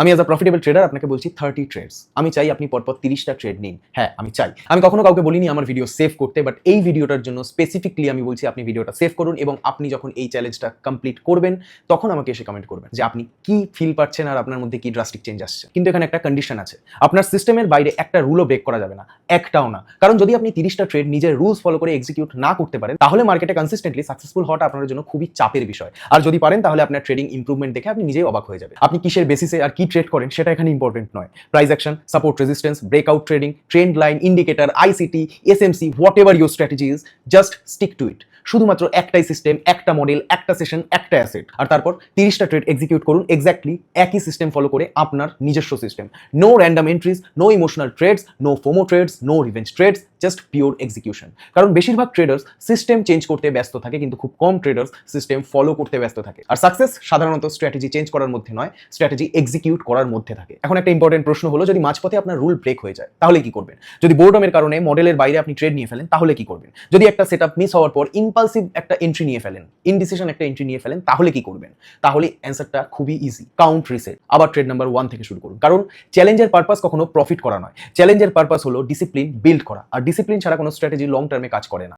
আমি as a profitable tedder আপনাকে বলছি 30 ট্রেডস। আমি চাই আপনি পরপর 30টা ট্রেড নিন। হ্যাঁ, আমি চাই। আমি কখনো কাউকে বলিনি আমার ভিডিও সেভ করতে, বাট এই ভিডিওটার জন্য স্পেসিফিকলি আমি বলছি আপনি ভিডিওটা সেভ করুন এবং আপনি যখন এই চ্যালেঞ্জটা কমপ্লিট করবেন তখন আমাকে এসে কমেন্ট করবেন যে আপনি কি ফিল পাচ্ছেন আর আপনার মধ্যে কি ড্রাস্টিক চেঞ্জ আসছে। কিন্তু এখানে একটা কন্ডিশন আছে, আপনার সিস্টেমের বাইরে একটা রুলও ব্রেক করা যাবে না, একটাও না। কারণ যদি আপনি 30টা ট্রেড নিজের রুলস ফলো করে এক্সিকিউট না করতে পারেন তাহলে মার্কেটে কনসিস্টেন্টলি সাকসেসফুল হওয়াটা আপনার জন্য খুবই চাপের বিষয়। আর যদি পারেন তাহলে আপনার ট্রেডিং ইমপ্রুভমেন্ট দেখে আপনি নিজেই অবাক হয়ে যাবেন। আপনি কিসের বেসিসে আর কি ট্রেড করেন সেটা এখানে ইম্পর্টেন্ট নয়। Price action, support resistance, breakout trading, trend line, indicator, ICT, SMC, whatever your strategy is, just stick to it. শুধুমাত্র একটাই সিস্টেম, একটা মডেল, একটা সেশন, একটা অ্যাসেট, আর তারপর 30টা ট্রেড এক্সিকিউট করুন এক্স্যাক্টলি একই সিস্টেম ফলো করে, আপনার নিজস্ব system. No random entries, no emotional trades, no fomo trades, no revenge trades, just pure execution. কারণ বেশিরভাগ ট্রেডার্স সিস্টেম চেঞ্জ করতে ব্যস্ত থাকে কিন্তু খুব কম ট্রেডার্স সিস্টেম ফলো করতে ব্যস্ত থাকে। আর সাকসেস সাধারণত স্ট্র্যাটেজি চেঞ্জ করার মধ্যে নয়, স্ট্র্যাটেজি এক্সিকিউট করার মধ্যে থাকে। এখন একটা ইম্পর্টেন্ট প্রশ্ন হলো, যদি মাঝপথে আপনার রুল ব্রেক হয়ে যায় তাহলে কি করবেন? যদি বোর্ডমের কারণে মডেলের বাইরে আপনি ট্রেড নিয়ে ফেলেন তাহলে কি করবেন? যদি একটা সেটআপ মিস হওয়ার পর ইম্পালসিভ একটা এন্ট্রি নিয়ে ফেলেন, ইনডিসিশন একটা এন্ট্রি নিয়ে ফেলেন তাহলে কি করবেন? তাহলে অ্যান্সারটা খুবই ইজি, কাউন্ট রিসেট, আবার ট্রেড নাম্বার 1 থেকে শুরু করুন। কারণ চ্যালেঞ্জের পারপাস কখনো প্রফিট করা নয়, চ্যালেঞ্জের পারপাস হলো ডিসিপ্লিন বিল্ড করা, আর ডিসিপ্লিন ছাড়া কোনো স্ট্র্যাটেজি লং টার্মে কাজ করে না।